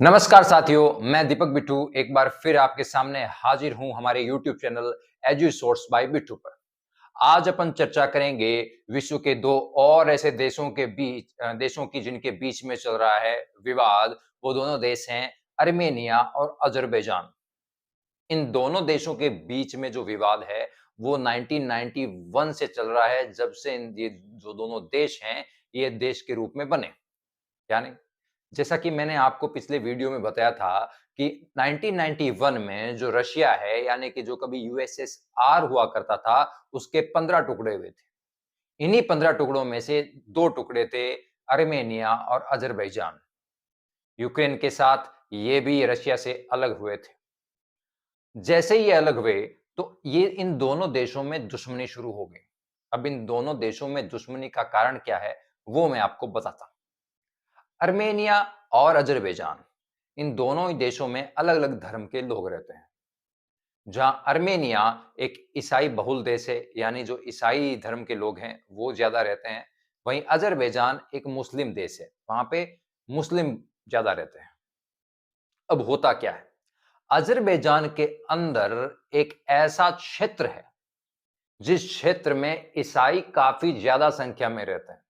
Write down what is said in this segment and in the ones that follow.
नमस्कार साथियों, मैं दीपक बिट्टू एक बार फिर आपके सामने हाजिर हूं हमारे YouTube channel Edu Source by Bittu पर। आज अपन चर्चा करेंगे विश्व के दो और ऐसे देशों की जिनके बीच में चल रहा है विवाद। वो दोनों देश हैं अर्मेनिया और अजरबैजान। इन दोनों देशों के बीच में जो विवाद है वो 1991 से चल रहा है, जब से ये जो दोनों देश हैं ये देश के रूप में बने। यानी जैसा कि मैंने आपको पिछले वीडियो में बताया था कि 1991 में जो रशिया है, यानी कि जो कभी यूएसएसआर हुआ करता था, उसके 15 टुकड़े हुए थे। इन्हीं 15 टुकड़ों में से 2 टुकड़े थे अर्मेनिया और अजरबैजान। यूक्रेन के साथ ये भी रशिया से अलग हुए थे। जैसे ही ये अलग हुए तो ये इन दोनों देशों में दुश्मनी शुरू हो गई। अब इन दोनों देशों में दुश्मनी का कारण क्या है वो मैं आपको बताता हूं। अर्मेनिया और अजरबैजान, इन दोनों ही देशों में अलग-अलग धर्म के लोग रहते हैं। जहां अर्मेनिया एक ईसाई बहुल देश है, यानी जो ईसाई धर्म के लोग हैं वो ज्यादा रहते हैं। वहीं अजरबैजान एक मुस्लिम देश है, वहां पे मुस्लिम ज्यादा रहते हैं। अब होता क्या है, अजरबैजान के अंदर एक ऐसा क्षेत्र है जिस क्षेत्र में ईसाई काफी ज्यादा संख्या में रहते हैं,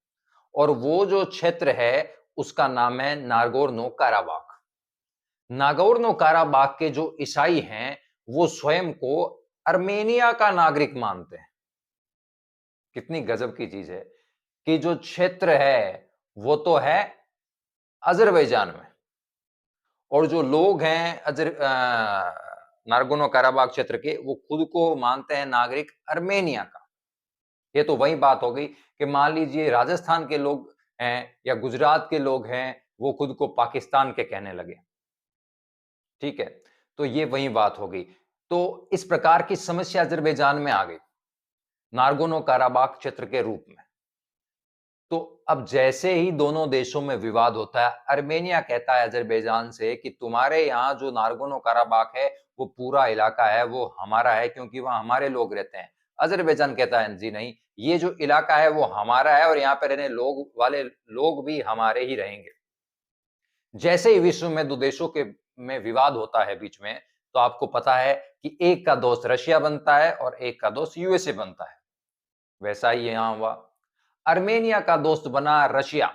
और वो जो क्षेत्र है उसका नाम है नागोर्नो काराबाख। नागोर्नो काराबाख के जो ईसाई हैं वो स्वयं को अर्मेनिया का नागरिक मानते हैं। कितनी गजब की चीज है कि जो क्षेत्र है वो तो है अजरबैजान में, और जो लोग हैं नागोर्नो काराबाख क्षेत्र के, वो खुद को मानते हैं नागरिक अर्मेनिया का। ये तो वही बात हो गई कि मान लीजिए राजस्थान के लोग हैं या गुजरात के लोग हैं, वो खुद को पाकिस्तान के कहने लगे। ठीक है, तो ये वही बात हो गई। तो इस प्रकार की समस्या अजरबैजान में आ गई, नागोर्नो काराबाख क्षेत्र के रूप में। तो अब जैसे ही दोनों देशों में विवाद होता है, अर्मेनिया कहता है अजरबैजान से कि तुम्हारे यहाँ जो नागोर्नो काराबाख है वो पूरा इलाका है वो हमारा है, क्योंकि वहां हमारे लोग रहते हैं। अजरबैजान कहता है जी नहीं, ये जो इलाका है वो हमारा है और यहाँ पे रहने लोग भी हमारे ही रहेंगे। जैसे ही विश्व में दो देशों के में विवाद होता है बीच में, तो आपको पता है कि एक का दोस्त रशिया बनता है और एक का दोस्त यूएसए बनता है। वैसा ही यहां हुआ, अर्मेनिया का दोस्त बना रशिया।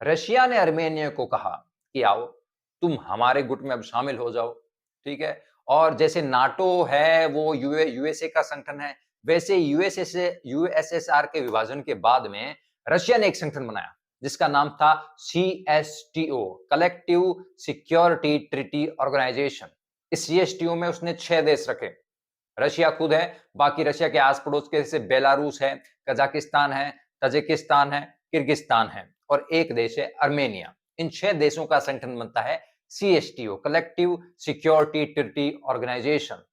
रशिया ने अर्मेनिया को कहा कि आओ तुम हमारे गुट में अब शामिल हो जाओ। ठीक है, और जैसे नाटो है वो यूएसए का संगठन है, वैसे यूएसएसआर के विभाजन के बाद में रशिया ने एक संगठन बनाया जिसका नाम था CSTO, collective security treaty organization. इस सीएसटीओ में उसने 6 देश रखे। रशिया खुद है, बाकी रशिया के आस पड़ोस के जैसे बेलारूस है, कजाकिस्तान है, तजिकिस्तान है, किर्गिस्तान है, और एक देश है अर्मेनिया। इन 6 देशों का संगठन बनता है CSTO, collective security treaty organization.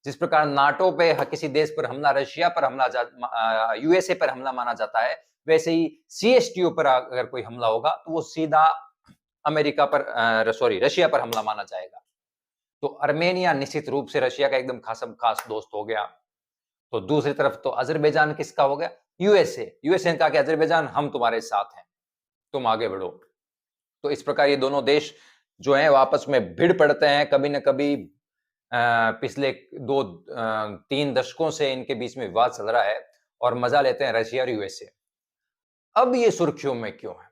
जिस प्रकार नाटो पे किसी देश पर हमला रशिया पर हमला यूएसए पर हमला माना जाता है, वैसे ही सीएसटीओ पर अगर कोई हमला होगा तो वो सीधा रशिया पर हमला माना जाएगा। तो अर्मेनिया निश्चित रूप से रशिया का एकदम खास दोस्त हो गया। तो दूसरी तरफ तो अजरबैजान किसका हो गया, यूएसए ने कहा कि अजरबैजान हम तुम्हारे साथ हैं, तुम आगे बढ़ो। तो इस प्रकार ये दोनों देश जो हैं वो आपस में भिड़ पड़ते हैं कभी न कभी। पिछले 3 दशकों से इनके बीच में विवाद चल रहा है और मजा लेते हैं रशिया और यूएसए। अब ये सुर्खियों में क्यों है,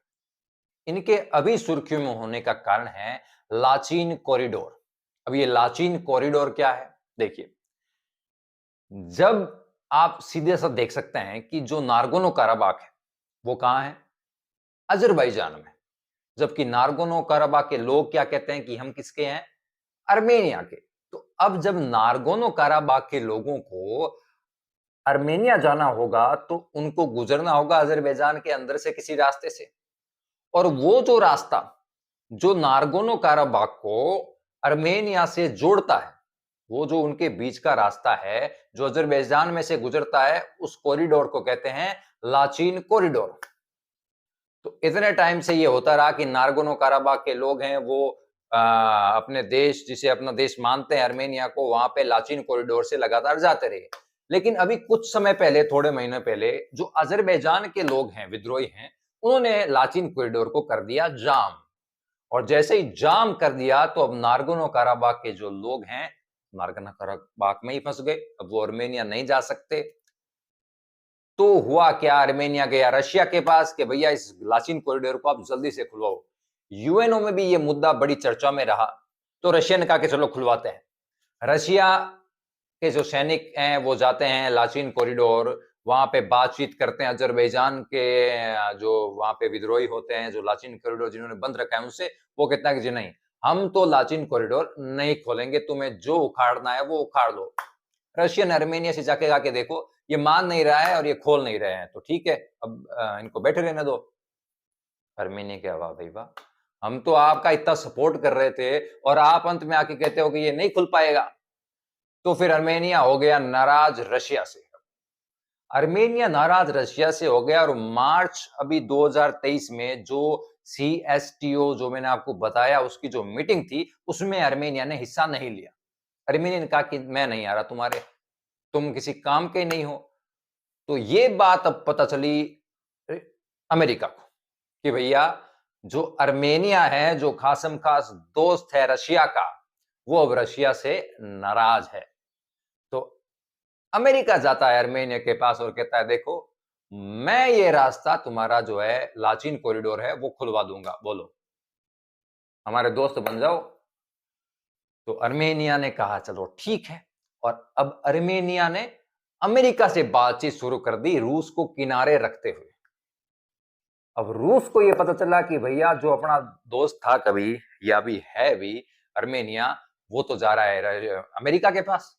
इनके अभी सुर्खियों में होने का कारण है लाचीन कॉरिडोर। अब ये लाचीन कॉरिडोर क्या है, देखिए, जब आप सीधे सा देख सकते हैं कि जो नागोर्नो काराबाख है वो कहां है, अजरबैजान में। जबकि नागोर्नो काराबाख के लोग क्या कहते हैं कि हम किसके हैं, अर्मेनिया के। तो अब जब नागोर्नो काराबाख के लोगों को अर्मेनिया जाना होगा तो उनको गुजरना होगा अजरबैजान के अंदर से किसी रास्ते से, और वो जो रास्ता जो नागोर्नो काराबाख को अर्मेनिया से जोड़ता है, वो जो उनके बीच का रास्ता है जो अजरबैजान में से गुजरता है, उस कॉरिडोर को कहते हैं लाचीन कॉरिडोर। तो इतने टाइम से ये होता रहा कि नागोर्नो काराबाख के लोग हैं वो अपने देश, जिसे अपना देश मानते हैं अर्मेनिया को, वहां पे लाचीन कॉरिडोर से लगातार जाते रहे। लेकिन अभी कुछ समय पहले, थोड़े महीने पहले, जो अजरबैजान के लोग हैं, विद्रोही हैं, उन्होंने लाचीन कॉरिडोर को कर दिया जाम। और जैसे ही जाम कर दिया तो अब नागोर्नो काराबाख के जो लोग हैं नागोर्नो काराबाख में ही फंस गए। अब वो आर्मेनिया नहीं जा सकते। तो हुआ क्या, आर्मेनिया गया रशिया के पास कि भैया इस लाचिन कॉरिडोर को आप जल्दी से खुलवाओ। यूएनओ में भी ये मुद्दा बड़ी चर्चा में रहा। तो रशिया ने कहा कि चलो खुलवाते हैं। रशिया के जो सैनिक हैं वो जाते हैं लाचिन कॉरिडोर, वहां पे बातचीत करते हैं अजरबैजान के जो वहां पे विद्रोही होते हैं, जो लाचिन कॉरिडोर जिन्होंने बंद रखा है उनसे। वो कहता है कि जी नहीं, हम तो लाचिन कॉरिडोर नहीं खोलेंगे, तुम्हें जो उखाड़ना है वो उखाड़ लो। रशियन आर्मेनिया से जाके आके देखो, ये मान नहीं रहा है और ये खोल नहीं रहे हैं, तो ठीक है, अब इनको बैठे रहने दो। आर्मेनिया क्या, वाह भाई वाह, हम तो आपका इतना सपोर्ट कर रहे थे और आप अंत में आके कहते हो कि ये नहीं खुल पाएगा। तो फिर आर्मेनिया हो गया नाराज रशिया से। आर्मेनिया नाराज रशिया से हो गया और मार्च अभी 2023 में जो सीएसटीओ जो मैंने आपको बताया उसकी जो मीटिंग थी उसमें आर्मेनिया ने हिस्सा नहीं लिया। आर्मेनिया ने कहा कि मैं नहीं आ रहा तुम्हारे, तुम किसी काम के नहीं हो। तो ये बात अब पता चली अमेरिका को कि भैया जो आर्मेनिया है, जो खासम खास दोस्त है रशिया का, वो अब रशिया से नाराज है। तो अमेरिका जाता है आर्मेनिया के पास और कहता है देखो, मैं ये रास्ता तुम्हारा जो है लाचिन कॉरिडोर है वो खुलवा दूंगा, बोलो हमारे दोस्त बन जाओ। तो आर्मेनिया ने कहा चलो ठीक है। और अब आर्मेनिया ने अमेरिका से बातचीत शुरू कर दी रूस को किनारे रखते हुए। अब रूस को यह पता चला कि भैया जो अपना दोस्त था कभी या भी है भी आर्मेनिया, वो तो जा रहा है अमेरिका के पास।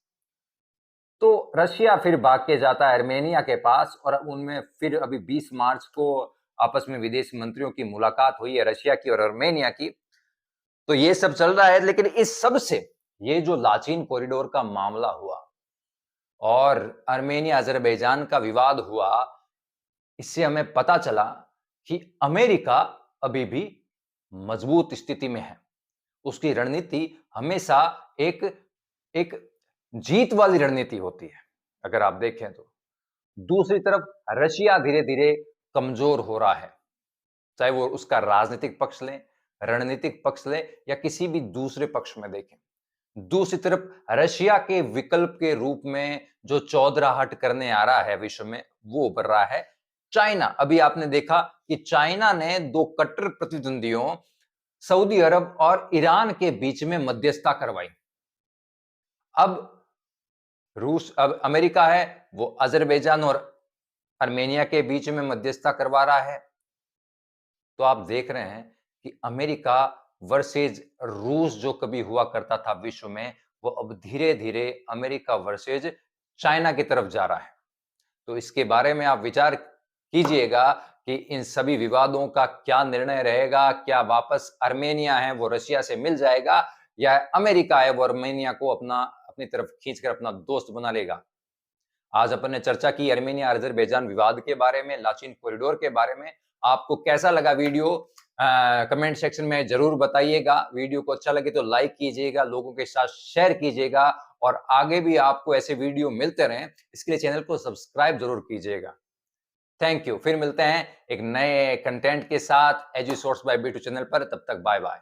तो रशिया फिर भाग के जाता है आर्मेनिया के पास और उनमें फिर अभी 20 मार्च को आपस में विदेश मंत्रियों की मुलाकात हुई है रशिया की और आर्मेनिया की। तो ये सब चल रहा है, लेकिन इस सब से ये जो लाचिन कॉरिडोर का मामला हुआ और आर्मेनिया अजरबैजान का विवाद हुआ, इससे हमें पता चला कि अमेरिका अभी भी मजबूत स्थिति में है। उसकी रणनीति हमेशा एक एक जीत वाली रणनीति होती है, अगर आप देखें तो। दूसरी तरफ रशिया धीरे-धीरे कमजोर हो रहा है, चाहे वो उसका राजनीतिक पक्ष लें, रणनीतिक पक्ष लें या किसी भी दूसरे पक्ष में देखें। दूसरी तरफ रशिया के विकल्प के रूप में जो चौधराहट करने आ रहा है विश्व में, वो उभर रहा है चाइना। अभी आपने देखा कि चाइना ने दो कट्टर प्रतिद्वंदियों सऊदी अरब और ईरान के बीच में मध्यस्थता करवाई। अब अब अमेरिका है वो अजरबैजान और आर्मेनिया के बीच में मध्यस्थता करवा रहा है। तो आप देख रहे हैं कि अमेरिका वर्सेज रूस जो कभी हुआ करता था विश्व में, वो अब धीरे-धीरे अमेरिका वर्सेज चाइना की तरफ जा रहा है। तो इसके बारे में आप विचार कीजिएगा कि इन सभी विवादों का क्या निर्णय रहेगा? क्या वापस आर्मेनिया है वो रशिया से मिल जाएगा या अमेरिका है वो आर्मेनिया को अपनी तरफ खींचकर अपना दोस्त बना लेगा? आज अपन ने चर्चा की आर्मेनिया अजरबैजान विवाद के बारे में, लाचिन कॉरिडोर के बारे में। आपको कैसा लगा वीडियो? कमेंट सेक्शन में जरूर बताइएगा। वीडियो को अच्छा लगे तो लाइक कीजिएगा, लोगों के साथ शेयर कीजिएगा और आगे भी आपको ऐसे वीडियो मिलते रहें, इसके लिए चैनल को सब्सक्राइब जरूर कीजिएगा। Thank you. फिर मिलते हैं एक नए कंटेंट के साथ एजुसोर्स बाय बिटू चैनल पर। तब तक बाय बाय।